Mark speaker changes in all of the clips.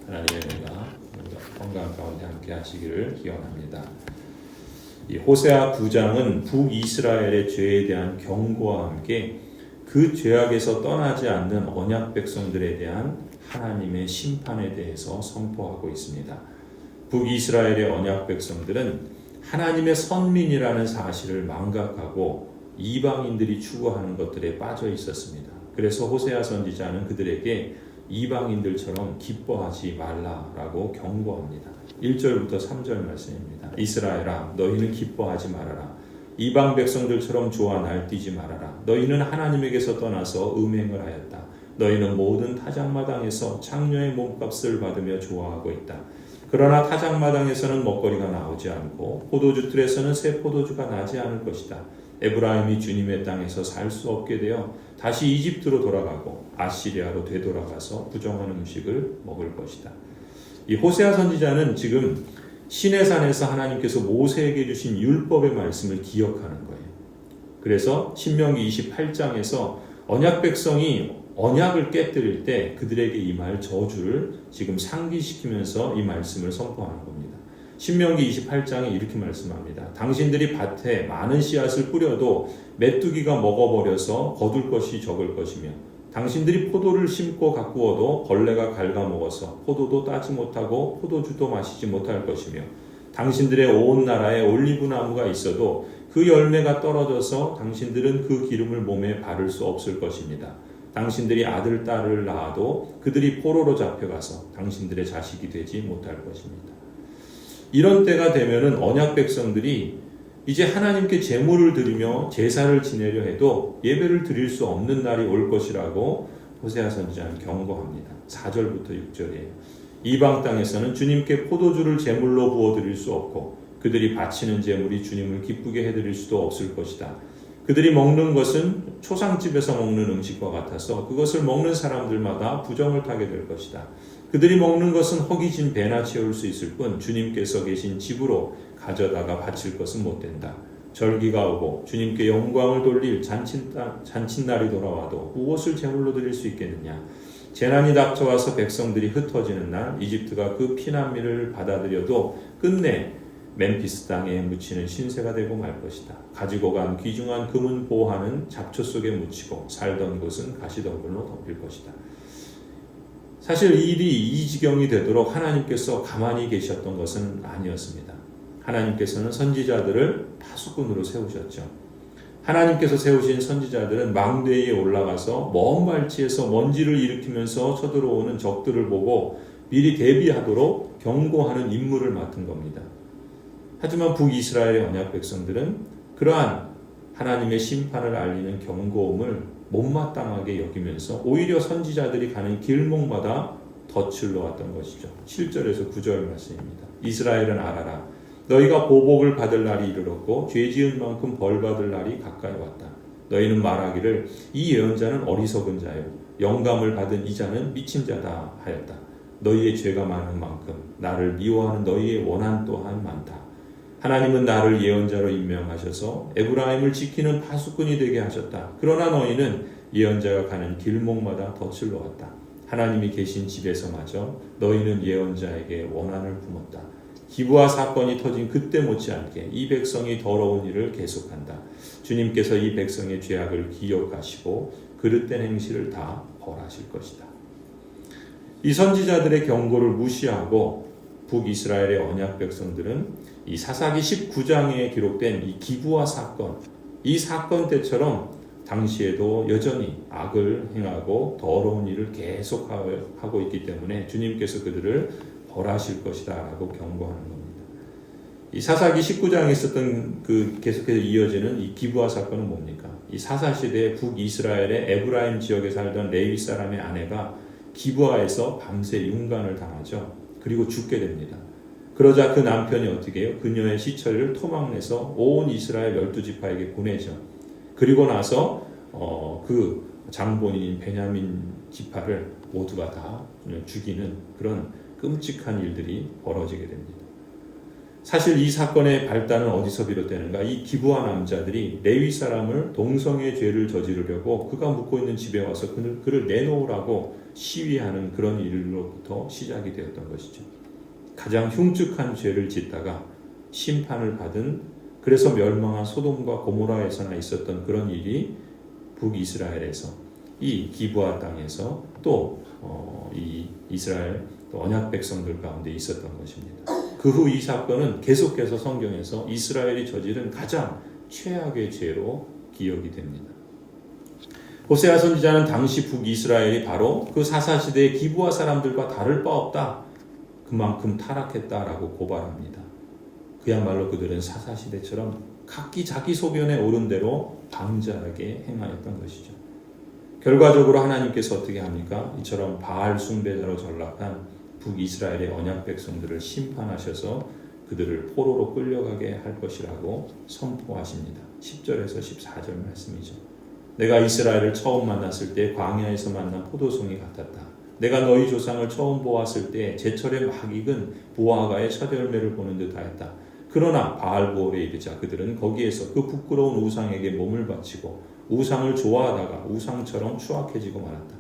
Speaker 1: 하나님의 은혜가 건강 가운데 함께 하시기를 기원합니다. 이 호세아 9장은 북이스라엘의 죄에 대한 경고와 함께 그 죄악에서 떠나지 않는 언약 백성들에 대한 하나님의 심판에 대해서 선포하고 있습니다. 북이스라엘의 언약 백성들은 하나님의 선민이라는 사실을 망각하고 이방인들이 추구하는 것들에 빠져 있었습니다. 그래서 호세아 선지자는 그들에게 이방인들처럼 기뻐하지 말라라고 경고합니다. 1절부터 3절 말씀입니다. 이스라엘아, 너희는 기뻐하지 말아라. 이방 백성들처럼 좋아 날뛰지 말아라. 너희는 하나님에게서 떠나서 음행을 하였다. 너희는 모든 타작마당에서 창녀의 몸값을 받으며 좋아하고 있다. 그러나 타작마당에서는 먹거리가 나오지 않고 포도주 틀에서는 새 포도주가 나지 않을 것이다. 에브라임이 주님의 땅에서 살 수 없게 되어 다시 이집트로 돌아가고 아시리아로 되돌아가서 부정한 음식을 먹을 것이다. 이 호세아 선지자는 지금 시내산에서 하나님께서 모세에게 주신 율법의 말씀을 기억하는 거예요. 그래서 신명기 28장에서 언약 백성이 언약을 깨뜨릴 때 그들에게 임할 저주를 지금 상기시키면서 이 말씀을 선포하는 겁니다. 신명기 28장에 이렇게 말씀합니다. 당신들이 밭에 많은 씨앗을 뿌려도 메뚜기가 먹어버려서 거둘 것이 적을 것이며 당신들이 포도를 심고 가꾸어도 벌레가 갉아먹어서 포도도 따지 못하고 포도주도 마시지 못할 것이며 당신들의 온 나라에 올리브나무가 있어도 그 열매가 떨어져서 당신들은 그 기름을 몸에 바를 수 없을 것입니다. 당신들이 아들, 딸을 낳아도 그들이 포로로 잡혀가서 당신들의 자식이 되지 못할 것입니다. 이런 때가 되면은 언약 백성들이 이제 하나님께 제물을 드리며 제사를 지내려 해도 예배를 드릴 수 없는 날이 올 것이라고 호세아 선지자는 경고합니다. 4절부터 6절이에요. 이방 땅에서는 주님께 포도주를 제물로 부어 드릴 수 없고 그들이 바치는 제물이 주님을 기쁘게 해드릴 수도 없을 것이다. 그들이 먹는 것은 초상집에서 먹는 음식과 같아서 그것을 먹는 사람들마다 부정을 타게 될 것이다. 그들이 먹는 것은 허기진 배나 채울 수 있을 뿐 주님께서 계신 집으로 가져다가 바칠 것은 못 된다. 절기가 오고 주님께 영광을 돌릴 잔칫날이 돌아와도 무엇을 제물로 드릴 수 있겠느냐. 재난이 닥쳐와서 백성들이 흩어지는 날 이집트가 그 피난민을 받아들여도 끝내 멤피스 땅에 묻히는 신세가 되고 말 것이다. 가지고 간 귀중한 금은 보화는 잡초 속에 묻히고 살던 곳은 가시덤불로 덮일 것이다. 사실 일이 이 지경이 되도록 하나님께서 가만히 계셨던 것은 아니었습니다. 하나님께서는 선지자들을 파수꾼으로 세우셨죠. 하나님께서 세우신 선지자들은 망대에 올라가서 먼 발치에서 먼지를 일으키면서 쳐들어오는 적들을 보고 미리 대비하도록 경고하는 임무를 맡은 겁니다. 하지만 북이스라엘의 언약 백성들은 그러한 하나님의 심판을 알리는 경고음을 못마땅하게 여기면서 오히려 선지자들이 가는 길목마다 덫을 놓았던 것이죠. 7절에서 9절 말씀입니다. 이스라엘은 알아라. 너희가 보복을 받을 날이 이르렀고 죄 지은 만큼 벌 받을 날이 가까이 왔다. 너희는 말하기를 이 예언자는 어리석은 자요 영감을 받은 이 자는 미친 자다 하였다. 너희의 죄가 많은 만큼 나를 미워하는 너희의 원한 또한 많다. 하나님은 나를 예언자로 임명하셔서 에브라임을 지키는 파수꾼이 되게 하셨다. 그러나 너희는 예언자가 가는 길목마다 덫을 놓았다. 하나님이 계신 집에서마저 너희는 예언자에게 원한을 품었다. 기브아 사건이 터진 그때 못지않게 이 백성이 더러운 일을 계속한다. 주님께서 이 백성의 죄악을 기억하시고 그릇된 행실을 다 벌하실 것이다. 이 선지자들의 경고를 무시하고 북이스라엘의 언약 백성들은 이 사사기 19장에 기록된 이 기브아 사건, 이 사건 때처럼 당시에도 여전히 악을 행하고 더러운 일을 계속하고 있기 때문에 주님께서 그들을 벌하실 것이다 라고 경고하는 겁니다. 이 사사기 19장에 있었던 그 계속해서 이어지는 이 기브아 사건은 뭡니까? 이 사사시대에 북이스라엘의 에브라임 지역에 살던 레위 사람의 아내가 기브아에서 밤새 윤간을 당하죠. 그리고 죽게 됩니다. 그러자 그 남편이 어떻게 해요? 그녀의 시체를 토막내서 온 이스라엘 12지파에게 보내죠. 그리고 나서 그 장본인인 베냐민 지파를 모두가 다 죽이는 그런 끔찍한 일들이 벌어지게 됩니다. 사실 이 사건의 발단은 어디서 비롯되는가? 이 기브아 남자들이 레위 사람을 동성애 죄를 저지르려고 그가 묵고 있는 집에 와서 그를 내놓으라고 시위하는 그런 일로부터 시작이 되었던 것이죠. 가장 흉측한 죄를 짓다가 심판을 받은, 그래서 멸망한 소돔과 고모라에서나 있었던 그런 일이 북이스라엘에서, 이 기브아 땅에서 또 이 이스라엘 또 언약 백성들 가운데 있었던 것입니다. 그 후 이 사건은 계속해서 성경에서 이스라엘이 저지른 가장 최악의 죄로 기억이 됩니다. 호세아 선지자는 당시 북이스라엘이 바로 그 사사시대의 기브아 사람들과 다를 바 없다, 그만큼 타락했다라고 고발합니다. 그야말로 그들은 사사시대처럼 각기 자기 소견에 오른 대로 방자하게 행하였던 것이죠. 결과적으로 하나님께서 어떻게 합니까? 이처럼 바알 숭배자로 전락한 북이스라엘의 언약 백성들을 심판하셔서 그들을 포로로 끌려가게 할 것이라고 선포하십니다. 10절에서 14절 말씀이죠. 내가 이스라엘을 처음 만났을 때 광야에서 만난 포도송이 같았다. 내가 너희 조상을 처음 보았을 때 제철의 막 익은 무화과의 첫 열매를 보는 듯하였다. 그러나 바알보올에 이르자 그들은 거기에서 그 부끄러운 우상에게 몸을 바치고 우상을 좋아하다가 우상처럼 추악해지고 말았다.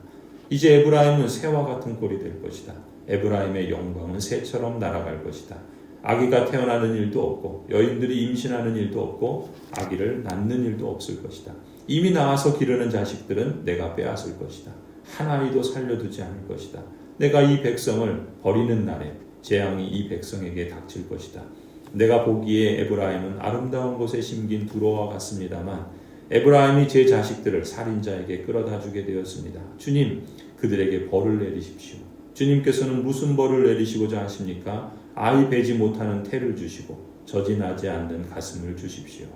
Speaker 1: 이제 에브라임은 새와 같은 꼴이 될 것이다. 에브라임의 영광은 새처럼 날아갈 것이다. 아기가 태어나는 일도 없고 여인들이 임신하는 일도 없고 아기를 낳는 일도 없을 것이다. 이미 나와서 기르는 자식들은 내가 빼앗을 것이다. 한 아이도 살려두지 않을 것이다. 내가 이 백성을 버리는 날에 재앙이 이 백성에게 닥칠 것이다. 내가 보기에 에브라임은 아름다운 곳에 심긴 두로와 같습니다만 에브라임이 제 자식들을 살인자에게 끌어다 주게 되었습니다. 주님, 그들에게 벌을 내리십시오. 주님께서는 무슨 벌을 내리시고자 하십니까? 아이 베지 못하는 태를 주시고 저진하지 않는 가슴을 주십시오.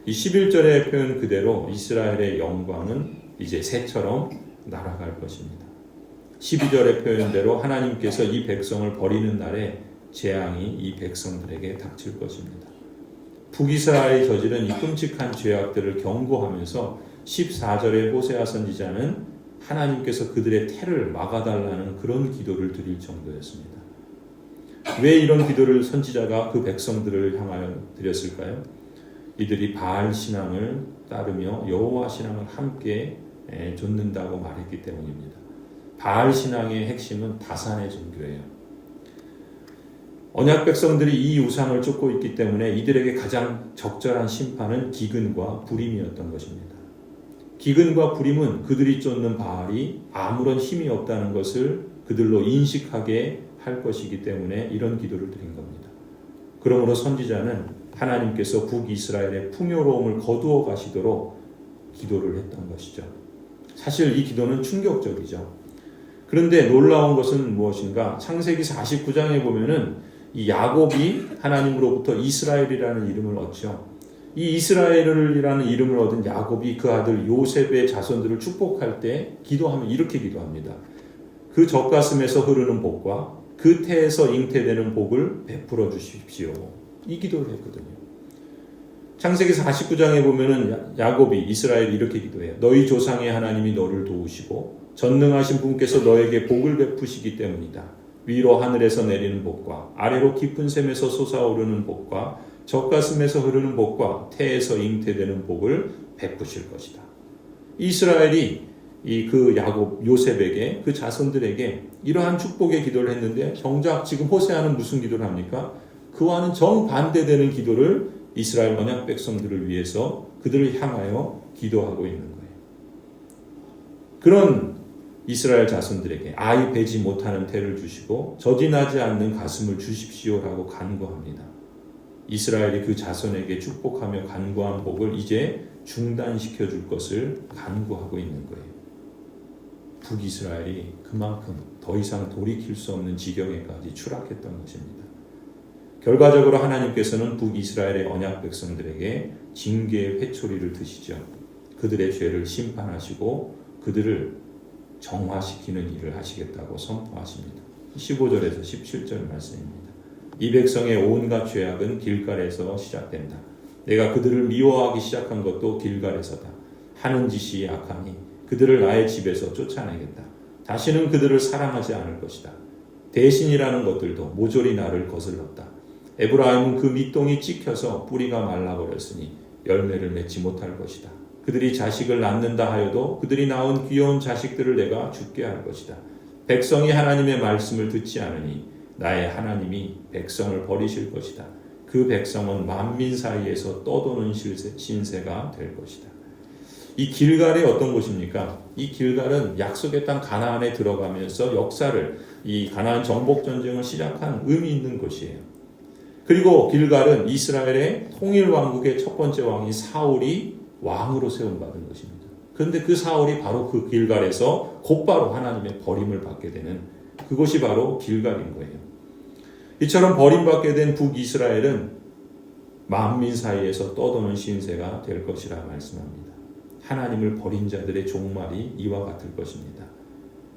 Speaker 1: 이 11절의 표현 그대로 이스라엘의 영광은 이제 새처럼 날아갈 것입니다. 12절의 표현대로 하나님께서 이 백성을 버리는 날에 재앙이 이 백성들에게 닥칠 것입니다. 북이스라엘이 저지른 이 끔찍한 죄악들을 경고하면서 14절의 호세아 선지자는 하나님께서 그들의 태를 막아달라는 그런 기도를 드릴 정도였습니다. 왜 이런 기도를 선지자가 그 백성들을 향하여 드렸을까요? 이들이 바알 신앙을 따르며 여호와 신앙을 함께 좇는다고 말했기 때문입니다. 바알 신앙의 핵심은 다산의 종교예요. 언약 백성들이 이 우상을 쫓고 있기 때문에 이들에게 가장 적절한 심판은 기근과 불임이었던 것입니다. 기근과 불임은 그들이 쫓는 바알이 아무런 힘이 없다는 것을 그들로 인식하게 할 것이기 때문에 이런 기도를 드린 겁니다. 그러므로 선지자는 하나님께서 북이스라엘의 풍요로움을 거두어 가시도록 기도를 했던 것이죠. 사실 이 기도는 충격적이죠. 그런데 놀라운 것은 무엇인가? 창세기 49장에 보면은 이 야곱이 하나님으로부터 이스라엘이라는 이름을 얻죠. 이 이스라엘이라는 이름을 얻은 야곱이 그 아들 요셉의 자손들을 축복할 때 기도하면 이렇게 기도합니다. 그 젖가슴에서 흐르는 복과 그 태에서 잉태되는 복을 베풀어 주십시오. 이 기도를 했거든요. 창세기 49장에 보면은 야곱이 이스라엘이 이렇게 기도해요. 너희 조상의 하나님이 너를 도우시고 전능하신 분께서 너에게 복을 베푸시기 때문이다. 위로 하늘에서 내리는 복과 아래로 깊은 샘에서 솟아오르는 복과 젖가슴에서 흐르는 복과 태에서 잉태되는 복을 베푸실 것이다. 이스라엘이 그 야곱 요셉에게 그 자손들에게 이러한 축복의 기도를 했는데 정작 지금 호세아는 무슨 기도를 합니까? 그와는 정반대되는 기도를 이스라엘 언약 백성들을 위해서 그들을 향하여 기도하고 있는 거예요. 그런 이스라엘 자손들에게 아이 베지 못하는 태를 주시고 저진하지 않는 가슴을 주십시오라고 간구합니다. 이스라엘이 그 자손에게 축복하며 간구한 복을 이제 중단시켜 줄 것을 간구하고 있는 거예요. 북이스라엘이 그만큼 더 이상 돌이킬 수 없는 지경에까지 추락했던 것입니다. 결과적으로 하나님께서는 북이스라엘의 언약 백성들에게 징계의 회초리를 드시죠. 그들의 죄를 심판하시고 그들을 정화시키는 일을 하시겠다고 선포하십니다. 15절에서 17절 말씀입니다. 이 백성의 온갖 죄악은 길갈에서 시작된다. 내가 그들을 미워하기 시작한 것도 길갈에서다. 하는 짓이 악하니 그들을 나의 집에서 쫓아내겠다. 다시는 그들을 사랑하지 않을 것이다. 대신이라는 것들도 모조리 나를 거슬렀다. 에브라임은 그 밑동이 찍혀서 뿌리가 말라버렸으니 열매를 맺지 못할 것이다. 그들이 자식을 낳는다 하여도 그들이 낳은 귀여운 자식들을 내가 죽게 할 것이다. 백성이 하나님의 말씀을 듣지 않으니 나의 하나님이 백성을 버리실 것이다. 그 백성은 만민 사이에서 떠도는 신세가 될 것이다. 이 길갈이 어떤 곳입니까? 이 길갈은 약속의 땅 가나안에 들어가면서 역사를, 이 가나안 정복 전쟁을 시작한 의미 있는 곳이에요. 그리고 길갈은 이스라엘의 통일 왕국의 첫 번째 왕이 사울이 왕으로 세움받은 것입니다. 그런데 그 사울이 바로 그 길갈에서 곧바로 하나님의 버림을 받게 되는 그곳이 바로 길갈인 거예요. 이처럼 버림받게 된 북이스라엘은 만민 사이에서 떠도는 신세가 될 것이라 말씀합니다. 하나님을 버린 자들의 종말이 이와 같을 것입니다.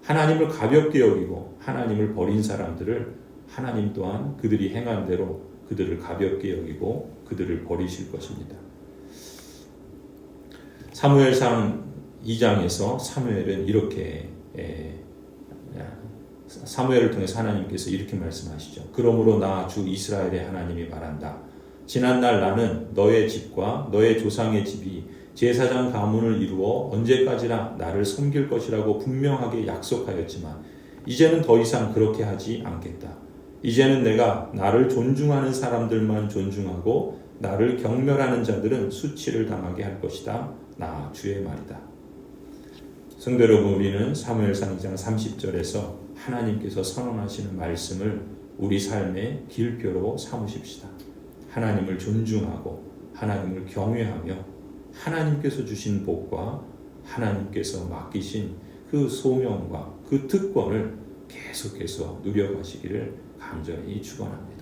Speaker 1: 하나님을 가볍게 여기고 하나님을 버린 사람들을 하나님 또한 그들이 행한 대로 그들을 가볍게 여기고 그들을 버리실 것입니다. 사무엘상 2장에서 사무엘은 이렇게 사무엘을 통해서 하나님께서 이렇게 말씀하시죠. 그러므로 나 주 이스라엘의 하나님이 말한다. 지난날 나는 너의 집과 너의 조상의 집이 제사장 가문을 이루어 언제까지나 나를 섬길 것이라고 분명하게 약속하였지만 이제는 더 이상 그렇게 하지 않겠다. 이제는 내가 나를 존중하는 사람들만 존중하고 나를 경멸하는 자들은 수치를 당하게 할 것이다. 나 주의 말이다. 성도 여러분, 우리는 사무엘상 2장 30절에서 하나님께서 선언하시는 말씀을 우리 삶의 길표로 삼으십시다. 하나님을 존중하고 하나님을 경외하며 하나님께서 주신 복과 하나님께서 맡기신 그 소명과 그 특권을 계속해서 누려가시기를 간절히 축원합니다.